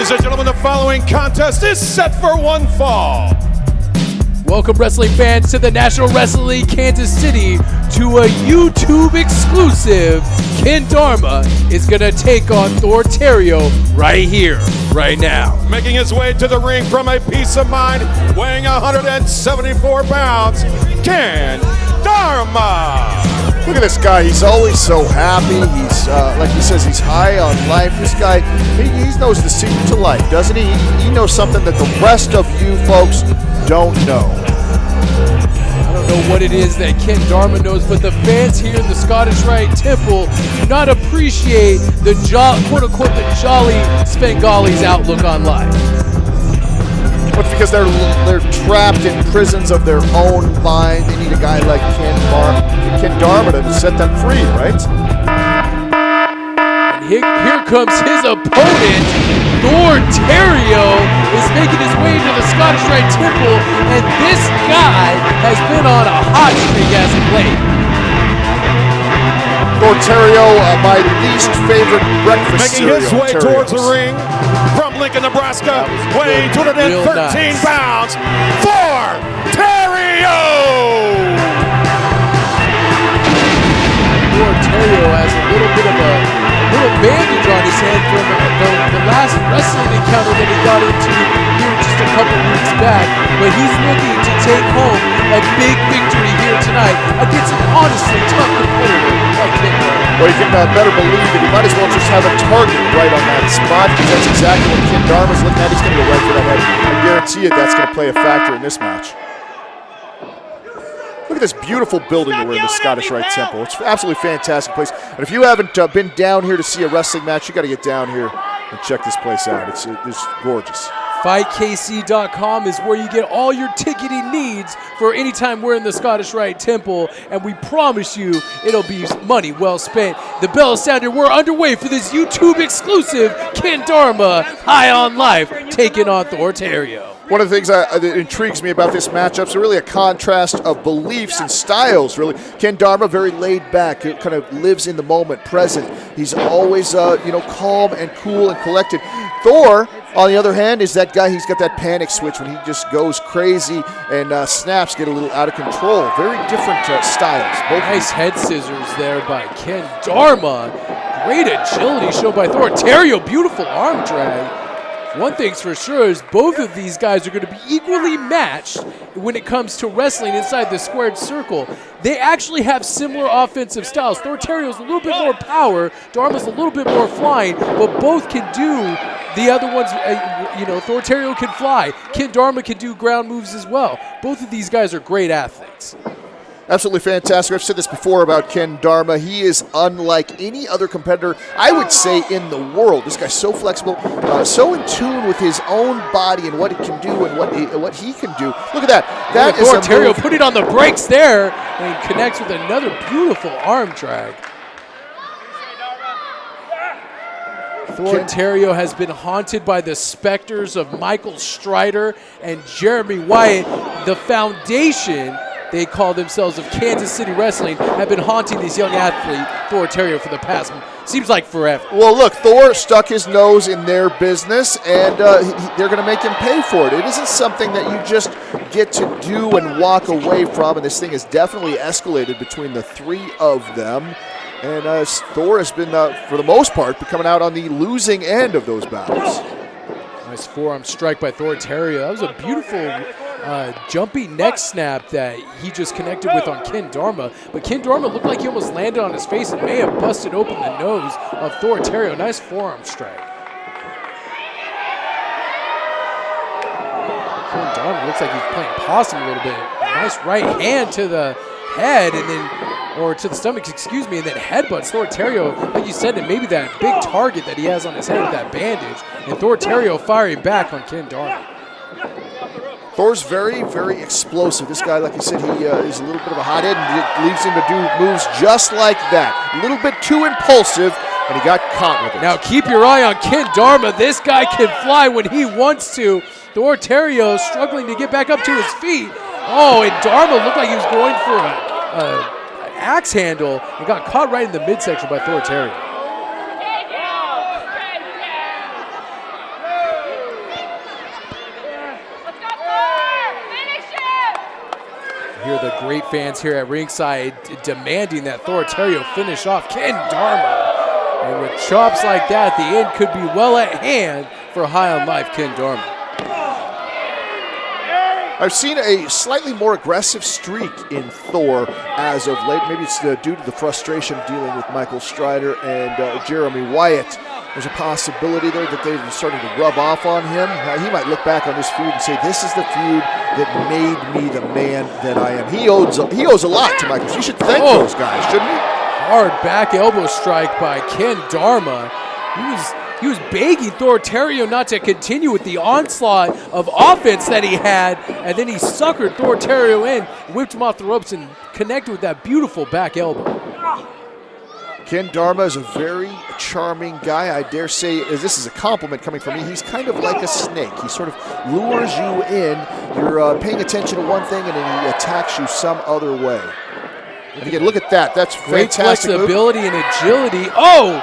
Ladies and gentlemen, the following contest is set for one fall. Welcome, wrestling fans, to the National Wrestling League Kansas City to a YouTube exclusive. Ken Dharma is going to take on Thor Theriot right here, right now. Making his way to the ring from a peace of mind, weighing 174 pounds, Ken Dharma. Look at this guy. He's always so happy. He's, like he says, he's high on life. This guy, he knows the secret to life, doesn't he? He knows something that the rest of you folks don't know. I don't know what it is that Ken Dharma knows, but the fans here in the Scottish Rite Temple do not appreciate the quote-unquote the jolly Svengali outlook on life. But because they're trapped in prisons of their own mind, they need a guy like Ken Dharma to set them free, right? And here comes his opponent. Thor Theriot is making his way to the Scottish Rite Temple, and this guy has been on a hot streak as of late. Thor Theriot, my least favorite breakfast cereal. Making his way towards the ring from Lincoln, Nebraska, weighing 213 pounds, Thor Theriot! Thor Theriot has a little bit of a little bandage on his head from the last wrestling encounter that he got into here just a couple weeks back, but he's looking to take home a big victory here tonight against an honestly tough competitor like Ken Dharma. Well, you can better believe that he might as well just have a target right on that spot, because that's exactly what Ken Dharma's looking at. He's going to go right for that head. I guarantee you that's going to play a factor in this match. Look at this beautiful building that we're in the Scottish Rite Temple. It's an absolutely fantastic place. And if you haven't been down here to see a wrestling match, you got to get down here and check this place out. It's gorgeous. FightKC.com is where you get all your ticketing needs for any time we're in the Scottish Rite Temple, and we promise you it'll be money well spent. The bell is sounded. We're underway for this YouTube exclusive Ken Dharma High on Life taking on Thor Theriot. One of the things that intrigues me about this matchup is really a contrast of beliefs and styles, really. Ken Dharma, very laid back, kind of lives in the moment, present. He's always, calm and cool and collected. Thor, on the other hand, is that guy. He's got that panic switch when he just goes crazy and snaps get a little out of control. Very different styles. Both nice head scissors there by Ken Dharma. Great agility shown by Thor Theriot. Beautiful arm drag. One thing's for sure is both of these guys are going to be equally matched when it comes to wrestling inside the squared circle. They actually have similar offensive styles. Thor Theriot's a little bit more power, Dharma's a little bit more flying, but both can do the other ones. Thor Theriot can fly. Ken Dharma can do ground moves as well. Both of these guys are great athletes. Absolutely fantastic. I've said this before about Ken Dharma. He is unlike any other competitor, I would say, in the world. This guy's so flexible, so in tune with his own body and what it can do and what he can do. Look at that. That is Thor Theriot put it on the brakes there and connects with another beautiful arm drag. Thor Theriot has been haunted by the specters of Michael Strider and Jeremy Wyatt. The foundation, they call themselves, of Kansas City Wrestling, have been haunting this young athlete, Thor Theriot, for the past, seems like forever. Well, look, Thor stuck his nose in their business, and they're going to make him pay for it. It isn't something that you just get to do and walk away from, and this thing has definitely escalated between the three of them. And Thor has been, for the most part, coming out on the losing end of those battles. Nice forearm strike by Thor Theriot. That was a beautiful jumping neck snap that he just connected with on Ken Dharma. But Ken Dharma looked like he almost landed on his face and may have busted open the nose of Thor Theriot. Nice forearm strike. Ken Dharma looks like he's playing possum a little bit. Nice right hand to the head or to the stomach, excuse me, and then headbutts Thor Theriot, like you said, and maybe that big target that he has on his head with that bandage, and Thor Theriot firing back on Ken Dharma. Thor's very, very explosive. This guy, like I said, he is a little bit of a hothead, and it leaves him to do moves just like that. A little bit too impulsive, and he got caught with it. Now keep your eye on Ken Dharma. This guy can fly when he wants to. Thor Theriot struggling to get back up to his feet. Oh, and Dharma looked like he was going for an axe handle and got caught right in the midsection by Thor Theriot. Great fans here at ringside demanding that Thor Theriot finish off Ken Dharma. And with chops like that, the end could be well at hand for High on Life Ken Dharma. I've seen a slightly more aggressive streak in Thor as of late. Maybe it's due to the frustration dealing with Michael Strider and Jeremy Wyatt. There's a possibility there that they're starting to rub off on him. He might look back on this feud and say, this is the feud that made me the man that I am. He owes a lot to Michael. He should thank those guys, shouldn't he? Hard back elbow strike by Ken Dharma. He was begging Thor Theriot not to continue with the onslaught of offense that he had, and then he suckered Thor Theriot in, whipped him off the ropes, and connected with that beautiful back elbow. Ken Dharma is a very charming guy. I dare say, as this is a compliment coming from me, he's kind of like a snake. He sort of lures you in. You're paying attention to one thing, and then he attacks you some other way. And again, look at that. That's great fantastic flexibility and agility. Oh!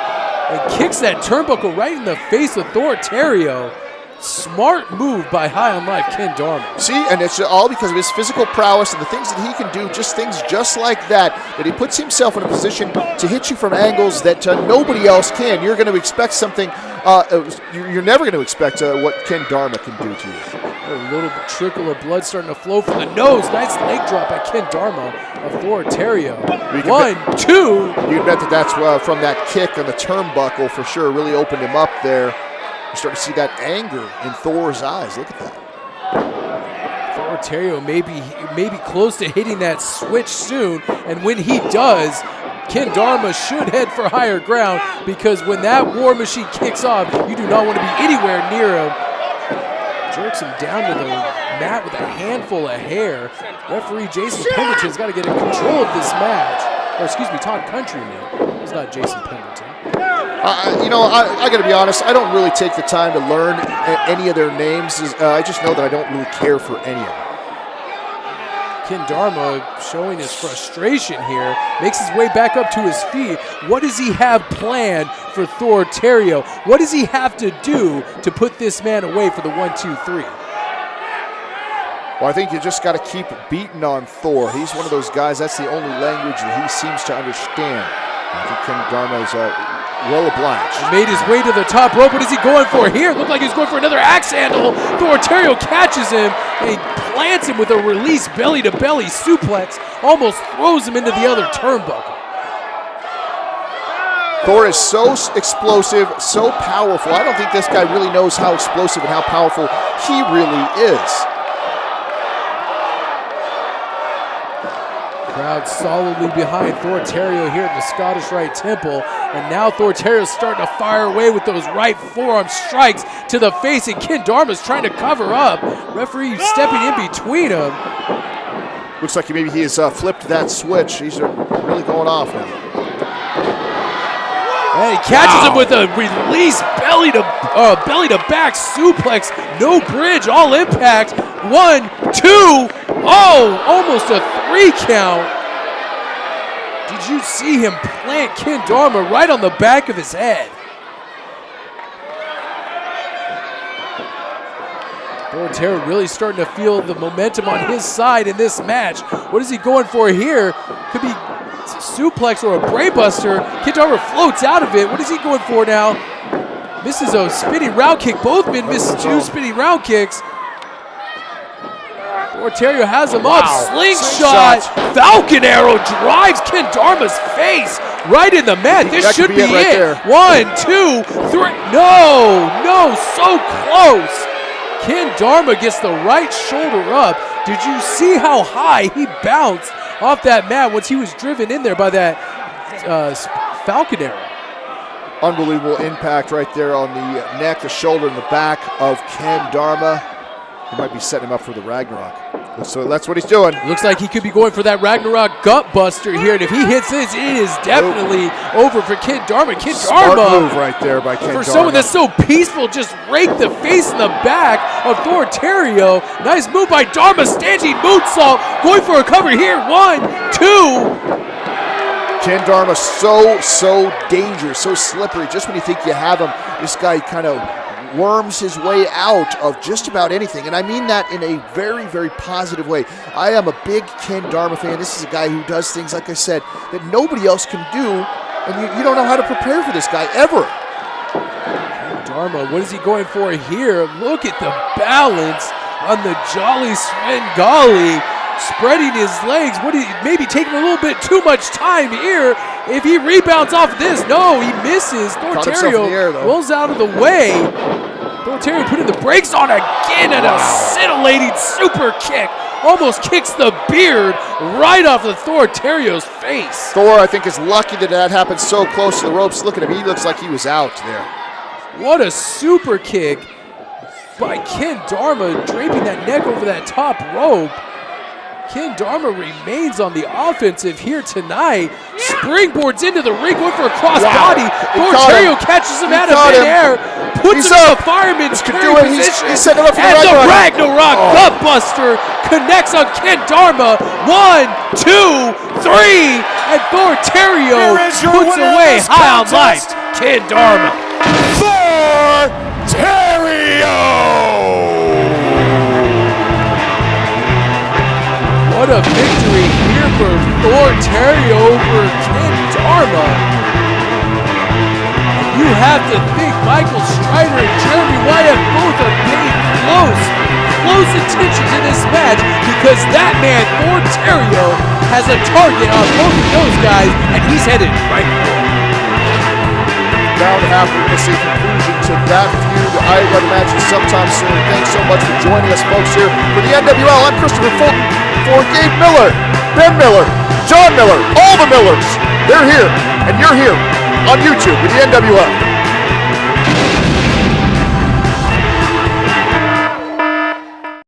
And kicks that turnbuckle right in the face of Thor Theriot. Smart move by High on Life Ken Dharma. See, and it's all because of his physical prowess and the things that he can do, things just like that he puts himself in a position to hit you from angles that nobody else can. You're going to expect something, you're never going to expect what Ken Dharma can do to you. A little trickle of blood starting to flow from the nose. Nice leg drop by Ken Dharma of Thor Theriot. 1, 2. You'd bet that's from that kick on the turnbuckle for sure. Really opened him up there. You start to see that anger in Thor's eyes. Look at that. Thor Theriot may be close to hitting that switch soon, and when he does, Ken Dharma should head for higher ground, because when that war machine kicks off, you do not want to be anywhere near him. Jerks him down to the mat with a handful of hair. Referee Jason Pendleton's got to get in control of this match. Or excuse me, Todd Countryman. It's not Jason Pendleton. I got to be honest. I don't really take the time to learn any of their names. I just know that I don't really care for any of them. Ken Dharma showing his frustration here, makes his way back up to his feet. What does he have planned for Thor Theriot? What does he have to do to put this man away for the 1, 2, 3? Well, I think you just got to keep beating on Thor. He's one of those guys, that's the only language that he seems to understand. I think Ken Dharma is well obliged. He made his way to the top rope. What is he going for here? Looked like he's going for another axe handle. Thor Theriot catches him, and he plants him with a release belly-to-belly suplex. Almost throws him into the other turnbuckle. Thor is so explosive, so powerful. I don't think this guy really knows how explosive and how powerful he really is. Crowd solidly behind Thor Theriot here at the Scottish Rite Temple. And now Thor Theriot's starting to fire away with those right forearm strikes to the face, and Ken Dharma's trying to cover up. Referee stepping in between them. Looks like maybe he has flipped that switch. He's really going off now. And he catches him with a release belly to back suplex. No bridge, all impact. 1, 2. Oh, almost a 3 count. Did you see him plant Ken Dharma right on the back of his head? Thor Theriot really starting to feel the momentum on his side in this match. What is he going for here? Could be suplex or a brainbuster. Ken Dharma floats out of it. What is he going for now? Misses a spinning round kick. Both men miss 2 spinning round kicks. Thor Theriot has him up. Slingshot. Falcon arrow drives Ken Dharma's face right in the mat. This should be it. Right 1, 2, 3. No, so close. Ken Dharma gets the right shoulder up. Did you see how high he bounced off that mat once he was driven in there by that Falcon arrow? Unbelievable impact right there on the neck, the shoulder, and the back of Ken Dharma. He might be setting him up for the Ragnarok. So that's what he's doing. Looks like he could be going for that Ragnarok gut buster here, and if he hits this, it is definitely over for Ken Dharma. Ken Dharma, smart move right there by Ken Dharma. For someone that's so peaceful, just raked the face in the back of Thor Theriot. Nice move by Dharma, standing moonsault, going for a cover here. 1, 2. Ken Dharma so dangerous, so slippery. Just when you think you have him, this guy kind of worms his way out of just about anything. And I mean that in a very, very positive way. I am a big Ken Dharma fan. This is a guy who does things, like I said, that nobody else can do. And you don't know how to prepare for this guy ever. Ken Dharma, what is he going for here? Look at the balance on the Jolly Svengali, spreading his legs. Maybe taking a little bit too much time here. If he rebounds off this, no, he misses. Thor Theriot rolls out of the way. Thor Theriot putting the brakes on again, and a scintillating super kick. Almost kicks the beard right off of Thor Theriot's face. Thor, I think, is lucky that happened so close to the ropes. Look at him. He looks like he was out there. What a super kick by Ken Dharma, draping that neck over that top rope. Ken Dharma remains on the offensive here tonight. Springboards into the ring, going for a crossbody. Thor Theriot catches him out of midair, puts him in a fireman's carry position. He's setting up for the Ragnarok Gutbuster connects on Ken Dharma. 1, 2, 3, and Thor Theriot puts away high on life. Ken Dharma. Thor Theriot! What a victory here for Thor Theriot over Ken Dharma. You have to think Michael Strider and Jeremy Wyatt both are paying close attention to this match, because that man, Thor Theriot, has a target on both of those guys, and he's headed right for it. Bound to happen. We're going to see a conclusion to that feud. I would imagine sometime soon. Thanks so much for joining us, folks, here for the NWL. I'm Christopher Fulton for Gabe Miller, Ben Miller, John Miller, all the Millers. They're here, and you're here on YouTube with the NWL.